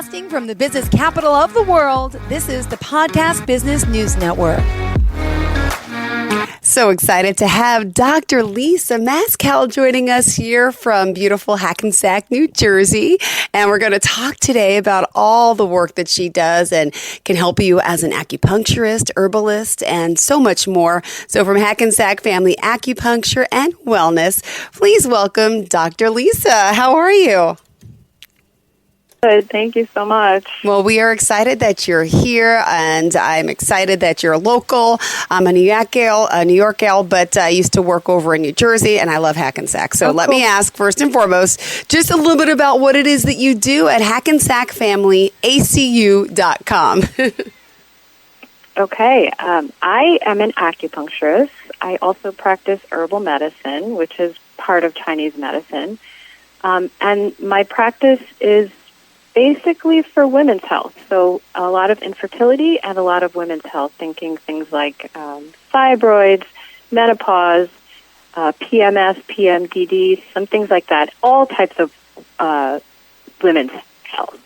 Broadcasting from the business capital of the world, this is the Podcast Business News Network. So excited to have Dr. Lisa Mascall joining us here from beautiful Hackensack, New Jersey. And we're going to talk today about all the work that she does and can help you as an acupuncturist, herbalist, and so much more. So from Hackensack Family Acupuncture and Wellness, please welcome Dr. Lisa. How are you? Good. Thank you so much. Well, we are excited that you're here, and I'm excited that you're local. I'm a New York gal, but I used to work over in New Jersey, and I love Hackensack. So let me ask, first and foremost, just a little bit about what it is that you do at HackensackFamilyACU.com. Okay. I am an acupuncturist. I also practice herbal medicine, which is part of Chinese medicine. And my practice is basically for women's health. So a lot of infertility and a lot of women's health, thinking things like fibroids, menopause, PMS, PMDD, some things like that, all types of women's health.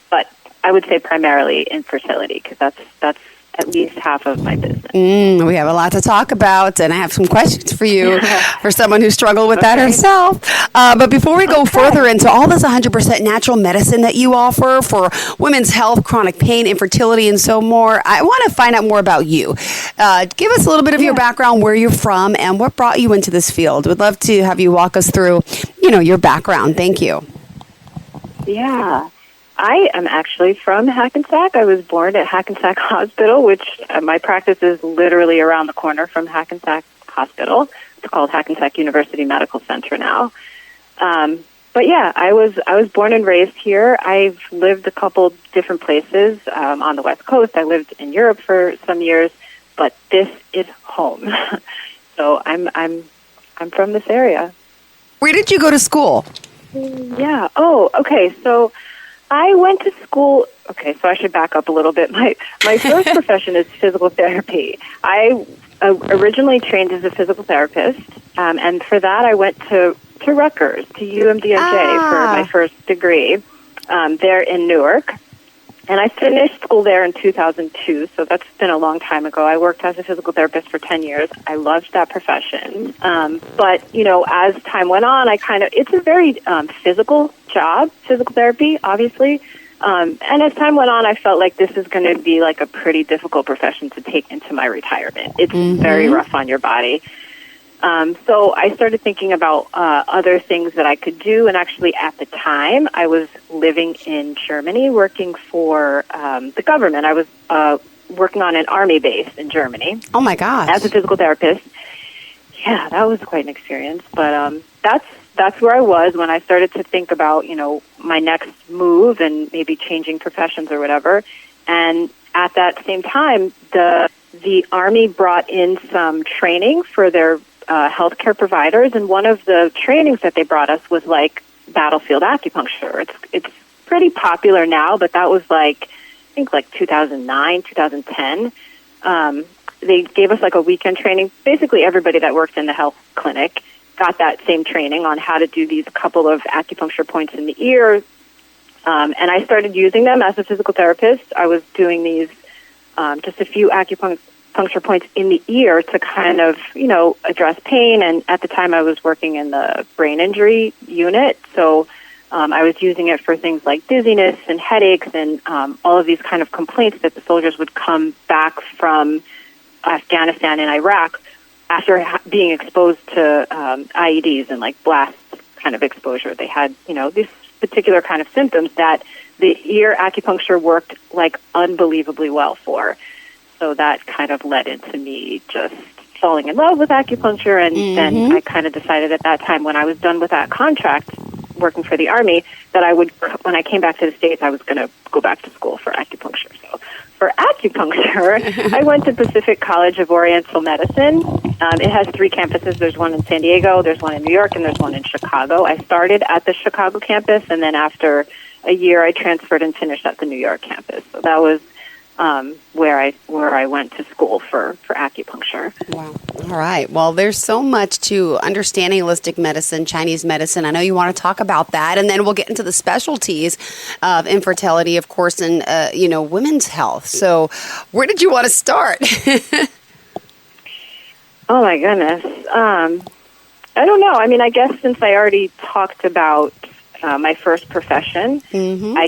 But I would say primarily infertility, because that's at least half of my business. We have a lot to talk about, and I have some questions for you for someone who struggled with that herself. But before we go further into all this 100% natural medicine that you offer for women's health, chronic pain, infertility, and so more, I want to find out more about you. Give us a little bit of your background, where you're from, and what brought you into this field. We'd love to have you walk us through, your background. Thank you. Yeah. I am actually from Hackensack. I was born at Hackensack Hospital, which my practice is literally around the corner from Hackensack Hospital. It's called Hackensack University Medical Center now. But yeah, I was born and raised here. I've lived a couple different places on the West Coast. I lived in Europe for some years, but this is home. So I'm from this area. Where did you go to school? Yeah. Oh, okay. So I went to school. Okay, so I should back up a little bit. My first profession is physical therapy. I originally trained as a physical therapist, and for that I went to Rutgers, to UMDNJ for my first degree there in Newark. And I finished school there in 2002, so that's been a long time ago. I worked as a physical therapist for 10 years. I loved that profession. But, as time went on, it's a very physical job, physical therapy, obviously. And as time went on, I felt like this is going to be like a pretty difficult profession to take into my retirement. It's very rough on your body. So I started thinking about other things that I could do, and actually at the time I was living in Germany working for the government. I was working on an army base in Germany. Oh my gosh. As a physical therapist. Yeah, that was quite an experience, but that's where I was when I started to think about, my next move and maybe changing professions or whatever. And at that same time, the Army brought in some training for their healthcare providers, and one of the trainings that they brought us was like battlefield acupuncture. It's pretty popular now, but that was I think 2009, 2010. They gave us like a weekend training. Basically, everybody that worked in the health clinic got that same training on how to do these couple of acupuncture points in the ear. And I started using them as a physical therapist. I was doing these just a few acupuncture points in the ear to kind of, address pain. And at the time I was working in the brain injury unit. So I was using it for things like dizziness and headaches and all of these kind of complaints that the soldiers would come back from Afghanistan and Iraq after being exposed to IEDs and blast kind of exposure. They had, these particular kind of symptoms that the ear acupuncture worked unbelievably well for. So that kind of led into me just falling in love with acupuncture. And then I kind of decided at that time, when I was done with that contract working for the Army, that when I came back to the States, I was going to go back to school for acupuncture. So for acupuncture, I went to Pacific College of Oriental Medicine. It has 3 campuses. There's one in San Diego, there's one in New York, and there's one in Chicago. I started at the Chicago campus, and then after a year, I transferred and finished at the New York campus. So that was where I went to school for acupuncture. Wow. All right. Well, there's so much to understanding holistic medicine, Chinese medicine. I know you want to talk about that, and then we'll get into the specialties of infertility, of course, and women's health. So, where did you want to start? Oh my goodness. I don't know. I mean, I guess since I already talked about my first profession, I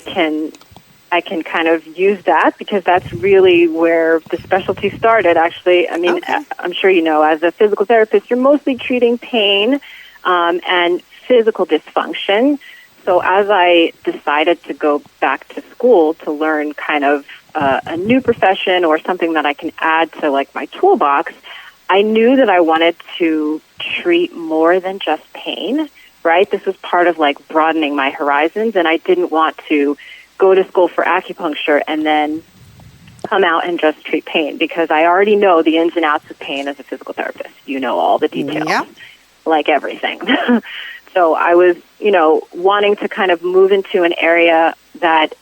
can kind of use that because that's really where the specialty started, actually. I mean, okay. I'm sure you know, as a physical therapist, you're mostly treating pain and physical dysfunction. So as I decided to go back to school to learn kind of a new profession or something that I can add to, like, my toolbox, I knew that I wanted to treat more than just pain, right? This was part of, like, broadening my horizons, and I didn't want to go to school for acupuncture and then come out and just treat pain, because I already know the ins and outs of pain as a physical therapist. You know all the details, like everything. So I was, wanting to kind of move into an area that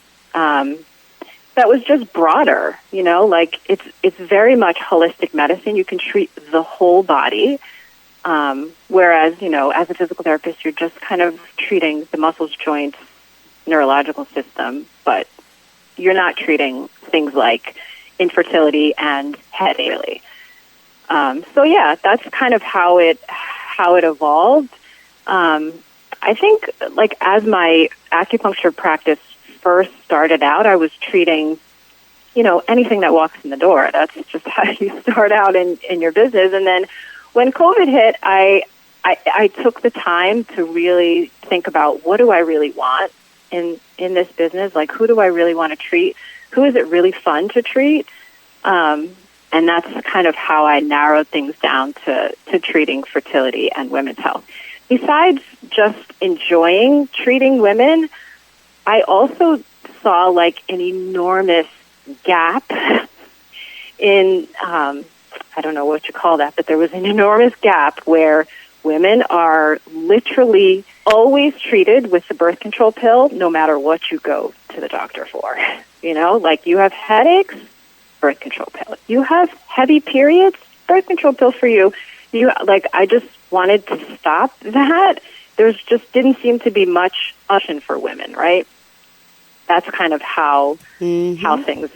that was just broader, like it's very much holistic medicine. You can treat the whole body, whereas, as a physical therapist, you're just kind of treating the muscles, joints, neurological system, but you're not treating things like infertility and headache, really. So yeah, that's kind of how it evolved. I think, like, as my acupuncture practice first started out, I was treating, anything that walks in the door. That's just how you start out in your business. And then when COVID hit, I took the time to really think about, what do I really want in this business? Like, who do I really want to treat? Who is it really fun to treat? And that's kind of how I narrowed things down to treating fertility and women's health. Besides just enjoying treating women, I also saw, like, an enormous gap in, I don't know what you call that, but there was an enormous gap where women are literally always treated with the birth control pill, no matter what you go to the doctor for. Like, you have headaches, birth control pill. You have heavy periods, birth control pill for you. I just wanted to stop that. There's just didn't seem to be much option for women, right? That's kind of how things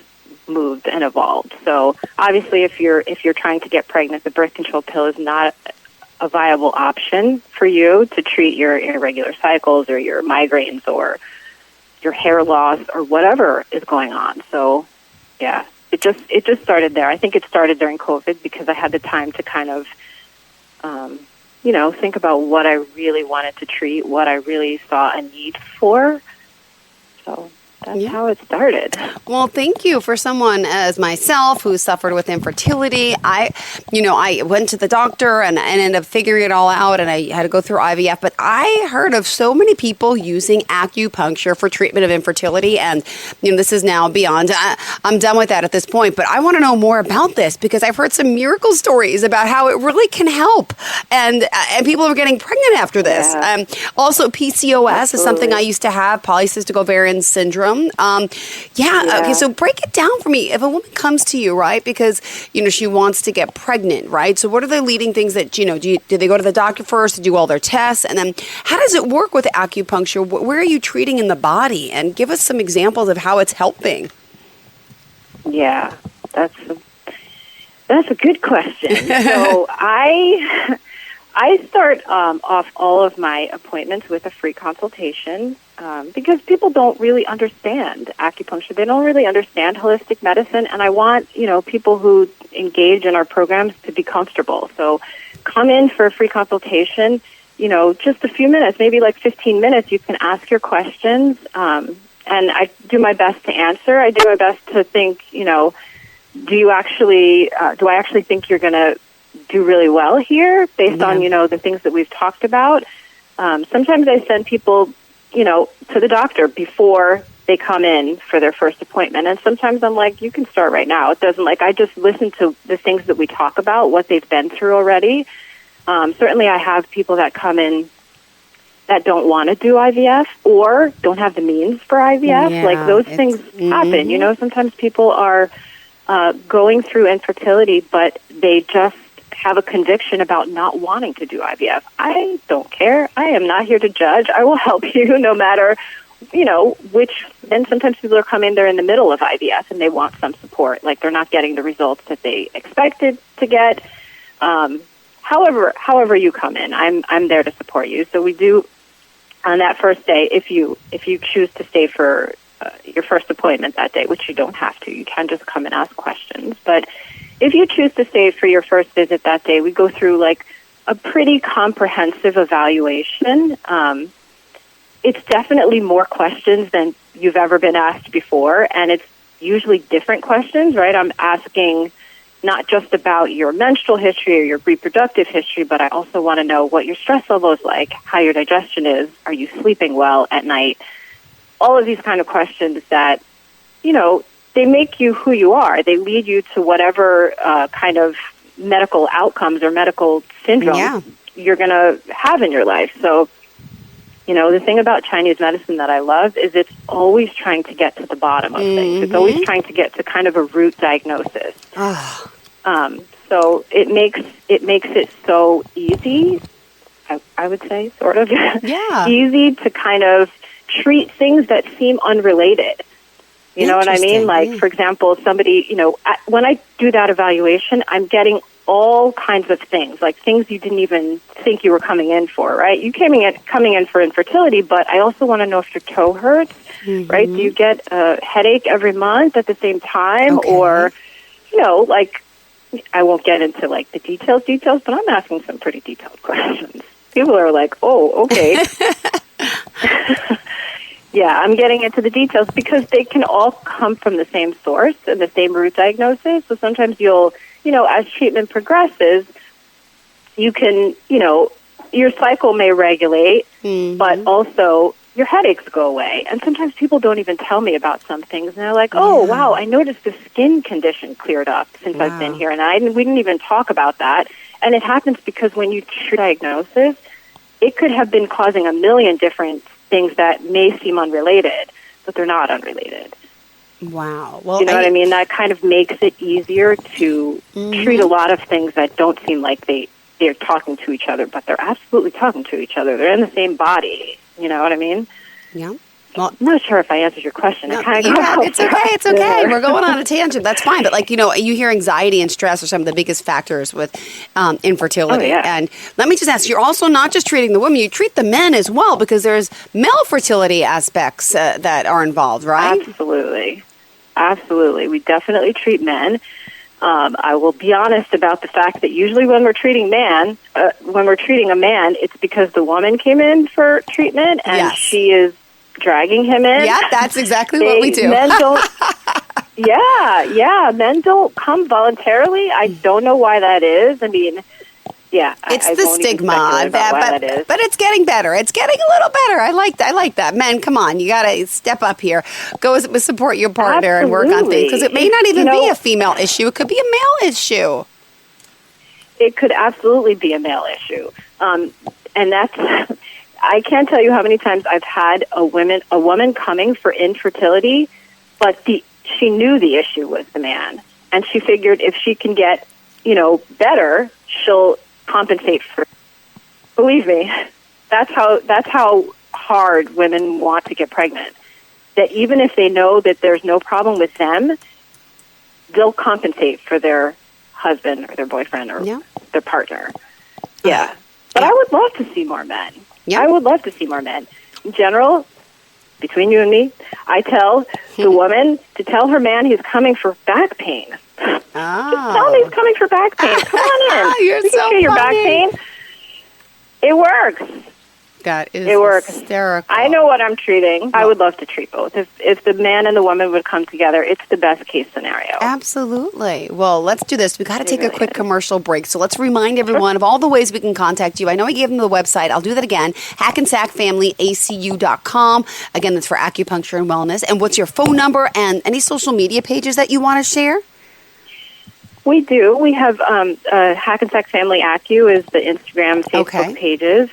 moved and evolved. So obviously, if you're trying to get pregnant, the birth control pill is not a viable option for you to treat your irregular cycles or your migraines or your hair loss or whatever is going on. So yeah, it just started there. I think it started during COVID because I had the time to kind of think about what I really wanted to treat, what I really saw a need for. So that's how it started. Well, thank you. For someone as myself who suffered with infertility, I went to the doctor and ended up figuring it all out, and I had to go through IVF. But I heard of so many people using acupuncture for treatment of infertility, and this is now beyond. I'm done with that at this point. But I want to know more about this because I've heard some miracle stories about how it really can help, and people are getting pregnant after this. Yeah. Also, PCOS is something I used to have, polycystic ovarian syndrome. Okay, so break it down for me. If a woman comes to you, right, because, she wants to get pregnant, right? So what are the leading things that, do they go to the doctor first to do all their tests? And then how does it work with acupuncture? Where are you treating in the body? And give us some examples of how it's helping. Yeah, that's a good question. So I start off all of my appointments with a free consultation because people don't really understand acupuncture. They don't really understand holistic medicine, and I want, people who engage in our programs to be comfortable. So come in for a free consultation, just a few minutes, maybe like 15 minutes. You can ask your questions, and I do my best to answer. I do my best to think, do I actually think you're going to do really well here based on, the things that we've talked about. Sometimes I send people, to the doctor before they come in for their first appointment. And sometimes I'm like, you can start right now. It doesn't, I just listen to the things that we talk about, what they've been through already. Certainly I have people that come in, that don't want to do IVF or don't have the means for IVF. Yeah, Like those things happen. You know, sometimes people are going through infertility, but they just have a conviction about not wanting to do IVF. I don't care. I am not here to judge. I will help you no matter, you know, which, then sometimes people are coming, they're in the middle of IVF and they want some support. Like they're not getting the results that they expected to get. However you come in, I'm there to support you. So we do, on that first day, if you choose to stay for your first appointment that day, which you don't have to, you can just come and ask questions. But if you choose to stay for your first visit that day, we go through like a pretty comprehensive evaluation. It's definitely more questions than you've ever been asked before, and it's usually different questions, right? I'm asking not just about your menstrual history or your reproductive history, but I also want to know what your stress level is like, how your digestion is, are you sleeping well at night? All of these kind of questions that, you know, they make you who you are. They lead you to whatever kind of medical outcomes or medical syndrome you're going to have in your life. So, you know, the thing about Chinese medicine that I love is it's always trying to get to the bottom of things. It's always trying to get to kind of a root diagnosis. So it makes it so easy, I would say, sort of, easy to kind of treat things that seem unrelated. You know what I mean? Like, for example, somebody, you know, when I do that evaluation, I'm getting all kinds of things, like things you didn't even think you were coming in for, right? You coming in for infertility, but I also want to know if your toe hurts, right? Do you get a headache every month at the same time? Or, you know, like, I won't get into, like, the details, but I'm asking some pretty detailed questions. People are like, oh, okay. Yeah, I'm getting into the details because they can all come from the same source and the same root diagnosis. So sometimes you'll, you know, as treatment progresses, you can, you know, your cycle may regulate, but also your headaches go away. And sometimes people don't even tell me about some things. And they're like, oh, wow, I noticed the skin condition cleared up since I've been here. And we didn't even talk about that. And it happens because when you treat diagnosis, it could have been causing a million different things that may seem unrelated, but they're not unrelated. Wow. Well, you know what I mean? That kind of makes it easier to treat a lot of things that don't seem like they're talking to each other, but they're absolutely talking to each other. They're in the same body. You know what I mean? Yeah. Well, I'm not sure if I answered your question. No, it's okay. We're going on a tangent. That's fine. But, like, you know, you hear anxiety and stress are some of the biggest factors with infertility. And let me just ask, you're also not just treating the women, you treat the men as well, because there's male fertility aspects that are involved, right? Absolutely. We definitely treat men. I will be honest about the fact that usually when we're treating a man, it's because the woman came in for treatment and she is dragging him in. Yeah, that's exactly what we do. Men don't. Men don't come voluntarily. I don't know why that is. I mean, it's the stigma but it's getting better. It's getting a little better. I like that. Men, come on, you got to step up here. Go support your partner and work on things, because it may not even be a female issue. It could be a male issue. It could absolutely be a male issue, and that's. I can't tell you how many times I've had a woman coming for infertility, but she knew the issue was the man, and she figured if she can get, you know, better, she'll compensate for. Believe me, that's how hard women want to get pregnant. That even if they know that there's no problem with them, they'll compensate for their husband or their boyfriend or their partner. Yeah, but I would love to see more men. Yep. I would love to see more men. In general, between you and me, I tell the woman to tell her man he's coming for back pain. Just tell him he's coming for back pain. Come on in. You're we can treat your back pain. It works. That is hysterical. I know what I'm treating. I would love to treat both. If the man and the woman would come together, it's the best case scenario. Absolutely. Well, let's do this. We've got to take a quick commercial break. So let's remind everyone of all the ways we can contact you. I know I gave them the website. I'll do that again. HackensackFamilyACU.com. Again, that's for acupuncture and wellness. And what's your phone number and any social media pages that you want to share? We do. We have Hackensack Family Acu is the Instagram, Facebook pages.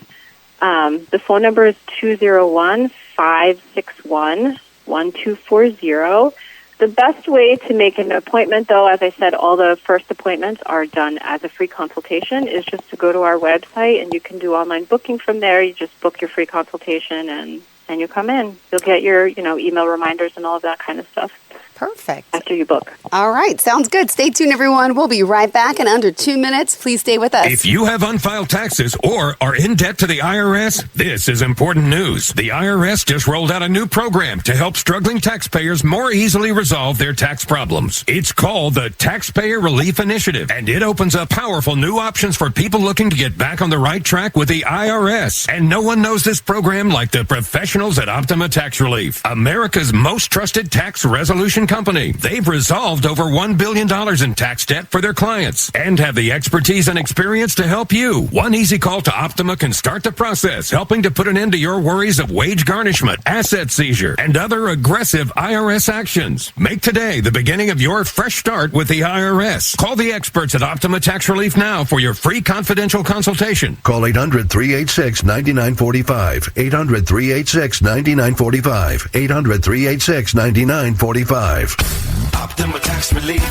The phone number is 201-561-1240. The best way to make an appointment, though, as I said, all the first appointments are done as a free consultation, is just to go to our website, and you can do online booking from there. You just book your free consultation, and you come in. You'll get your, email reminders and all of that kind of stuff. Perfect. After you book. All right. Sounds good. Stay tuned, everyone. We'll be right back in under 2 minutes. Please stay with us. If you have unfiled taxes or are in debt to the IRS, this is important news. The IRS just rolled out a new program to help struggling taxpayers more easily resolve their tax problems. It's called the Taxpayer Relief Initiative, and it opens up powerful new options for people looking to get back on the right track with the IRS. And no one knows this program like the professionals at Optima Tax Relief, America's most trusted tax resolution company. They've resolved over $1 billion in tax debt for their clients and have the expertise and experience to help you. One easy call to Optima can start the process, helping to put an end to your worries of wage garnishment, asset seizure, and other aggressive IRS actions. Make today the beginning of your fresh start with the IRS. Call the experts at Optima Tax Relief now for your free confidential consultation. Call 800-386-9945. 800-386-9945. 800-386-9945. Optima Tax Relief.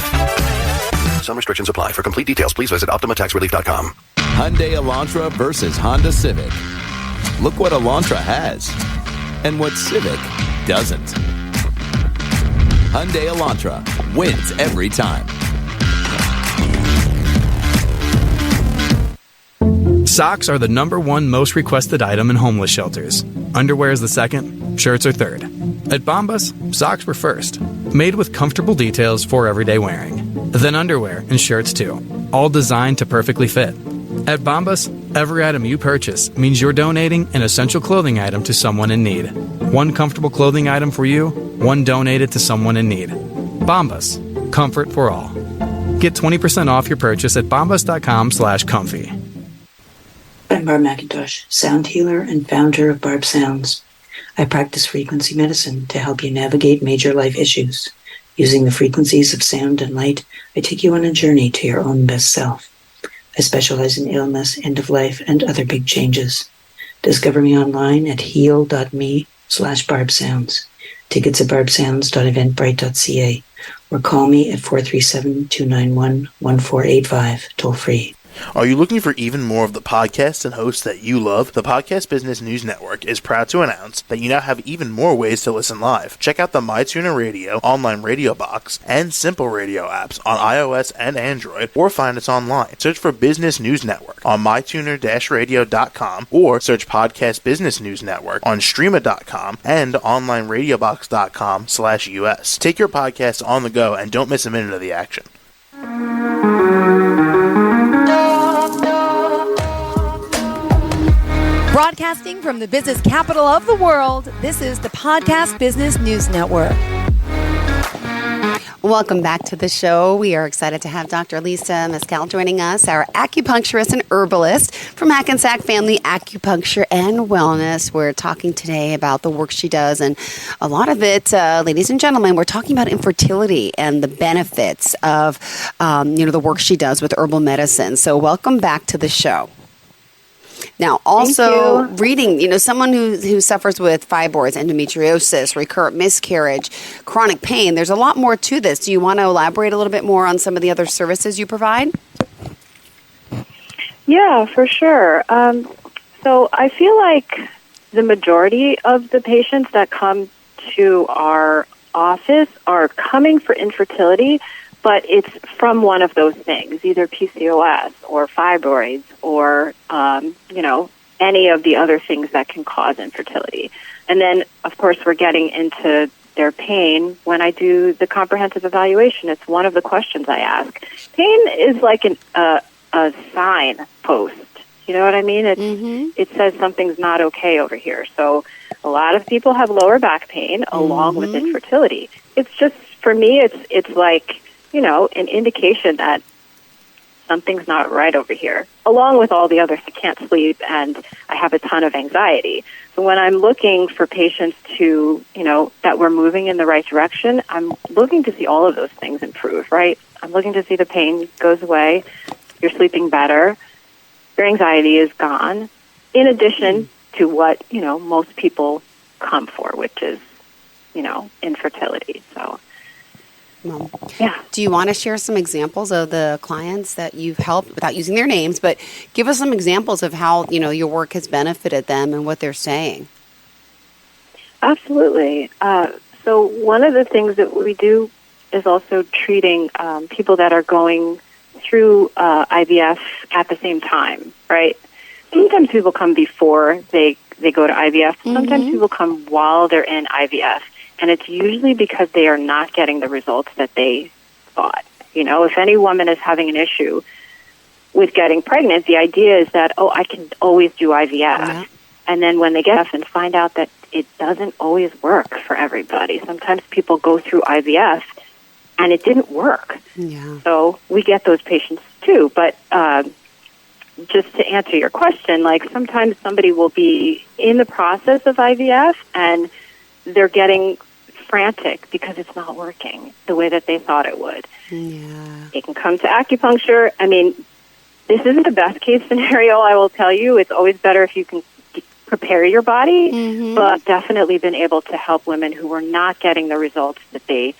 Some restrictions apply. For complete details, please visit OptimaTaxRelief.com. Hyundai Elantra versus Honda Civic. Look what Elantra has and what Civic doesn't. Hyundai Elantra wins every time. Socks are the #1 most requested item in homeless shelters. Underwear is the second, shirts are third. At Bombas, socks were first, made with comfortable details for everyday wearing. Then underwear and shirts too, all designed to perfectly fit. At Bombas, every item you purchase means you're donating an essential clothing item to someone in need. One comfortable clothing item for you, one donated to someone in need. Bombas, comfort for all. Get 20% off your purchase at bombas.com/comfy. I'm Barb McIntosh, sound healer and founder of Barb Sounds. I practice frequency medicine to help you navigate major life issues. Using the frequencies of sound and light, I take you on a journey to your own best self. I specialize in illness, end of life, and other big changes. Discover me online at heal.me/barbsounds. Tickets at barbsounds.eventbrite.ca or call me at 437-291-1485, toll free. Are you looking for even more of the podcasts and hosts that you love? The Podcast Business News Network is proud to announce that you now have even more ways to listen live. Check out the mytuner-radio, online radio box, and simpleradio apps on iOS and Android, or find us online. Search for Business News Network on mytuner-radio.com, or search Podcast Business News Network on streama.com and onlineradiobox.com/US. Take your podcast on the go and don't miss a minute of the action. Broadcasting from the business capital of the world, this is the Podcast Business News Network. Welcome back to the show. We are excited to have Dr. Lisa Mascall joining us, our acupuncturist and herbalist from Hackensack Family Acupuncture and Wellness. We're talking today about the work she does, and a lot of it, ladies and gentlemen, we're talking about infertility and the benefits of, the work she does with herbal medicine. So welcome back to the show. Now, also reading, someone who suffers with fibroids, endometriosis, recurrent miscarriage, chronic pain, there's a lot more to this. Do you want to elaborate a little bit more on some of the other services you provide? Yeah, for sure. So I feel like the majority of the patients that come to our office are coming for infertility, but it's from one of those things, either PCOS or fibroids or, any of the other things that can cause infertility. And then, of course, we're getting into their pain. When I do the comprehensive evaluation, it's one of the questions I ask. Pain is like a sign post. You know what I mean? It says something's not okay over here. So a lot of people have lower back pain along with infertility. It's just, for me, it's like, an indication that something's not right over here, along with all the others. I can't sleep and I have a ton of anxiety. So when I'm looking for patients to, that we're moving in the right direction, I'm looking to see all of those things improve, right? I'm looking to see the pain goes away, you're sleeping better, your anxiety is gone. In addition, to what, most people come for, which is, infertility. So, yeah. Do you want to share some examples of the clients that you've helped, without using their names, but give us some examples of how, your work has benefited them and what they're saying? Absolutely. So one of the things that we do is also treating people that are going through IVF at the same time, right? Sometimes people come before they go to IVF. Sometimes people come while they're in IVF. And it's usually because they are not getting the results that they thought. If any woman is having an issue with getting pregnant, the idea is that, I can always do IVF. Yeah. And then when they get IVF and find out that it doesn't always work for everybody. Sometimes people go through IVF and it didn't work. Yeah. So we get those patients too. But just to answer your question, sometimes somebody will be in the process of IVF and they're getting frantic because it's not working the way that they thought it would. Yeah. They can come to acupuncture. I mean, this isn't the best case scenario, I will tell you. It's always better if you can prepare your body, but I've definitely been able to help women who were not getting the results that they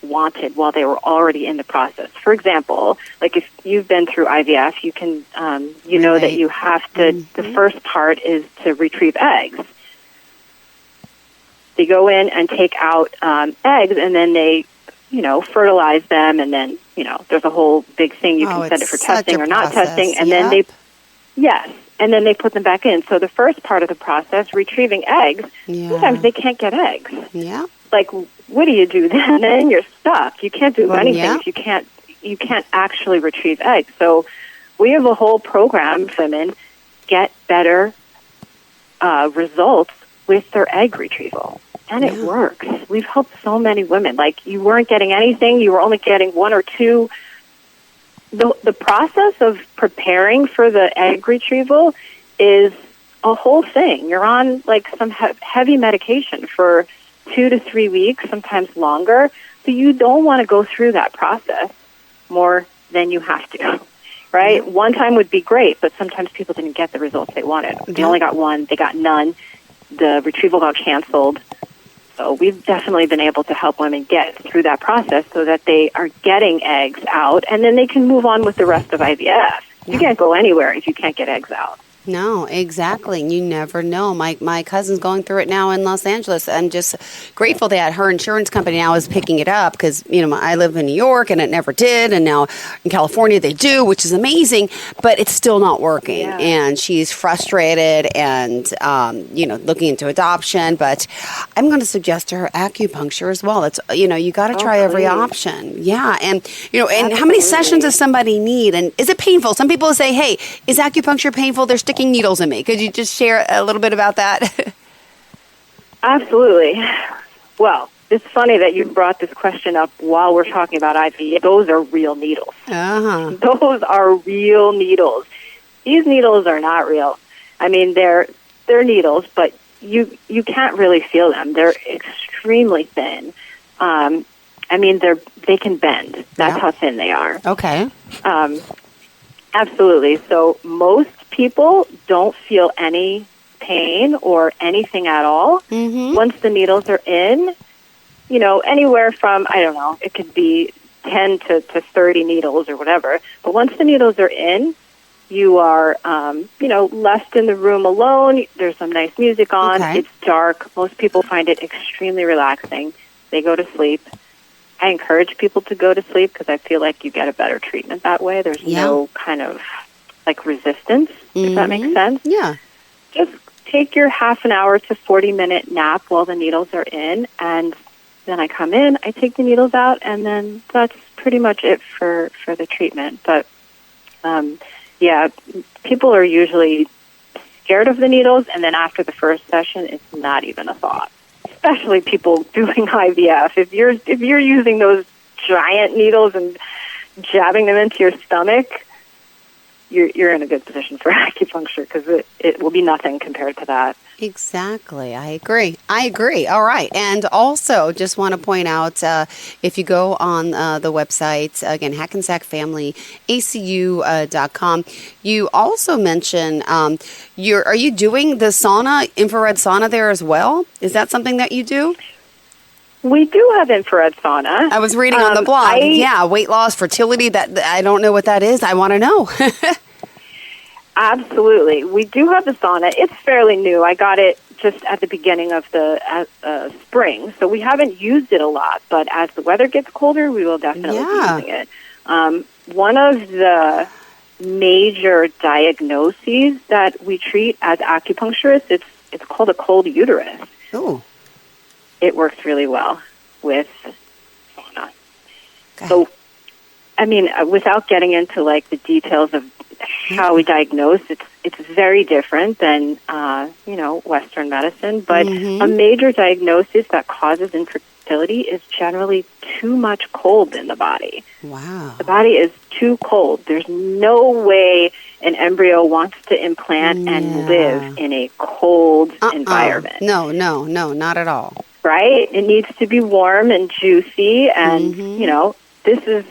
wanted while they were already in the process. For example, if you've been through IVF, you can, know that you have to, the first part is to retrieve eggs. They go in and take out eggs, and then they, fertilize them, and then, there's a whole big thing. You can send it for testing or not testing, and then and then they put them back in. So the first part of the process, retrieving eggs, sometimes they can't get eggs. Yeah. What do you do then? Then you're stuck. You can't do anything if you can't actually retrieve eggs. So we have a whole program for women get better results with their egg retrieval. And it works. We've helped so many women. You weren't getting anything. You were only getting one or two. The process of preparing for the egg retrieval is a whole thing. You're on, some heavy medication for 2 to 3 weeks, sometimes longer. So you don't want to go through that process more than you have to, right? Mm-hmm. One time would be great, but sometimes people didn't get the results they wanted. They only got one. They got none. The retrieval got canceled. So we've definitely been able to help women get through that process so that they are getting eggs out, and then they can move on with the rest of IVF. You can't go anywhere if you can't get eggs out. No, exactly. You never know. My cousin's going through it now in Los Angeles. I'm just grateful that her insurance company now is picking it up because, I live in New York and it never did. And now in California they do, which is amazing, but it's still not working. Yeah. And she's frustrated and, looking into adoption. But I'm going to suggest to her acupuncture as well. It's, you got to try every option. Yeah. And, and how many sessions does somebody need? And is it painful? Some people say, hey, is acupuncture painful? They're sticking needles in me. Could you just share a little bit about that? Absolutely. Well, it's funny that you brought this question up while we're talking about IVF. Those are real needles. Uh-huh. Those are real needles. These needles are not real. I mean, they're needles, but you can't really feel them. They're extremely thin. They can bend. That's how thin they are. Okay. Absolutely. So most people don't feel any pain or anything at all. Mm-hmm. Once the needles are in, anywhere from, it could be 10 to 30 needles or whatever. But once the needles are in, you are, left in the room alone. There's some nice music on. Okay. It's dark. Most people find it extremely relaxing. They go to sleep. I encourage people to go to sleep because I feel like you get a better treatment that way. There's no kind of resistance, if that makes sense. Yeah. Just take your half an hour to 40-minute nap while the needles are in, and then I come in, I take the needles out, and then that's pretty much it for the treatment. But, people are usually scared of the needles, and then after the first session, it's not even a thought. Especially people doing IVF. If you're using those giant needles and jabbing them into your stomach, you're in a good position for acupuncture because it will be nothing compared to that. Exactly. I agree. All right. And also, just want to point out, if you go on the website, again, Hackensack Family, ACU.com, you also mentioned, are you doing the sauna, infrared sauna there as well? Is that something that you do? We do have infrared sauna. I was reading on the blog. Weight loss, fertility, that I don't know what that is. I want to know. Absolutely. We do have the sauna. It's fairly new. I got it just at the beginning of the spring, so we haven't used it a lot, but as the weather gets colder, we will definitely be using it. One of the major diagnoses that we treat as acupuncturists, it's called a cold uterus. Oh. It works really well with sauna. So, I mean, without getting into like the details of how we diagnose, it's very different than Western medicine. But a major diagnosis that causes infertility is generally too much cold in the body. Wow. The body is too cold. There's no way an embryo wants to implant and live in a cold environment. No, not at all. Right? It needs to be warm and juicy, and this is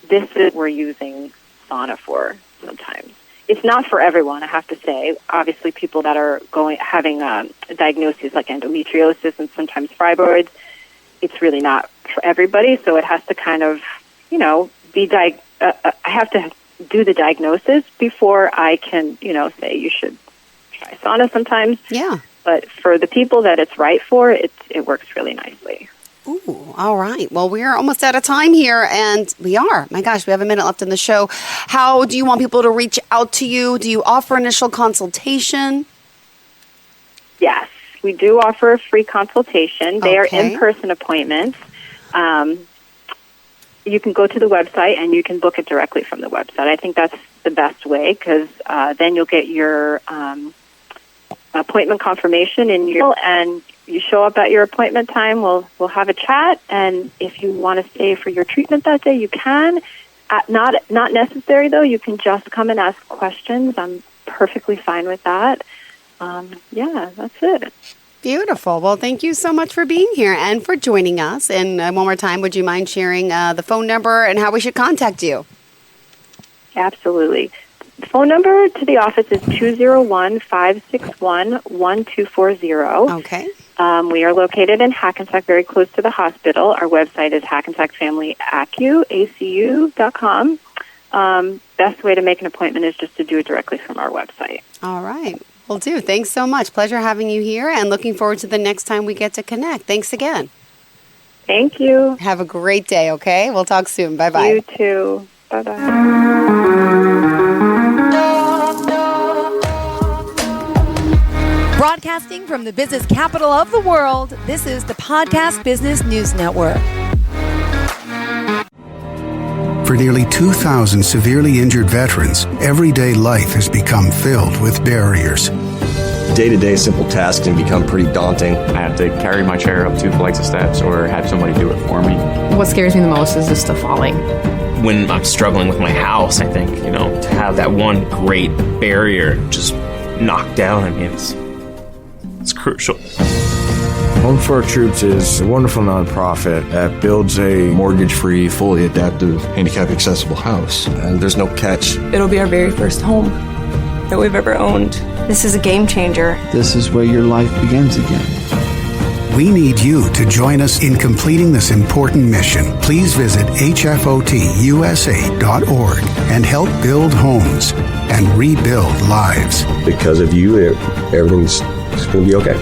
what we're using sauna for sometimes. It's not for everyone, I have to say. Obviously, people that are having diagnoses like endometriosis and sometimes fibroids, it's really not for everybody. So it has to kind of, be I have to do the diagnosis before I can, say you should try sauna sometimes. Yeah. But for the people that it's right for, it works really nicely. Ooh, all right. Well, we are almost out of time here, and we are. My gosh, we have a minute left in the show. How do you want people to reach out to you? Do you offer initial consultation? Yes, we do offer a free consultation. They are in-person appointments. You can go to the website, and you can book it directly from the website. I think that's the best way, because then you'll get your appointment confirmation and you show up at your appointment time. We'll have a chat, and if you want to stay for your treatment that day, you can. Not necessary though. You can just come and ask questions. I'm perfectly fine with that. That's it. Beautiful. Well, thank you so much for being here and for joining us. And one more time, would you mind sharing the phone number and how we should contact you? Absolutely. The phone number to the office is 201-561-1240. Okay. We are located in Hackensack, very close to the hospital. Our website is hackensackfamilyacu.com. Best way to make an appointment is just to do it directly from our website. All right. Will do. Thanks so much. Pleasure having you here, and looking forward to the next time we get to connect. Thanks again. Thank you. Have a great day, okay? We'll talk soon. Bye-bye. You too. Bye-bye. Broadcasting from the business capital of the world, this is the Podcast Business News Network. For nearly 2,000 severely injured veterans, everyday life has become filled with barriers. Day-to-day simple tasks can become pretty daunting. I have to carry my chair up 2 flights of steps or have somebody do it for me. What scares me the most is just the falling. When I'm struggling with my house, I think, to have that one great barrier just knocked down, I mean, it's crucial. Home for Our Troops is a wonderful nonprofit that builds a mortgage-free, fully adaptive, handicap-accessible house. And there's no catch. It'll be our very first home that we've ever owned. This is a game changer. This is where your life begins again. We need you to join us in completing this important mission. Please visit hfotusa.org and help build homes and rebuild lives. Because of you, everything's going to be okay.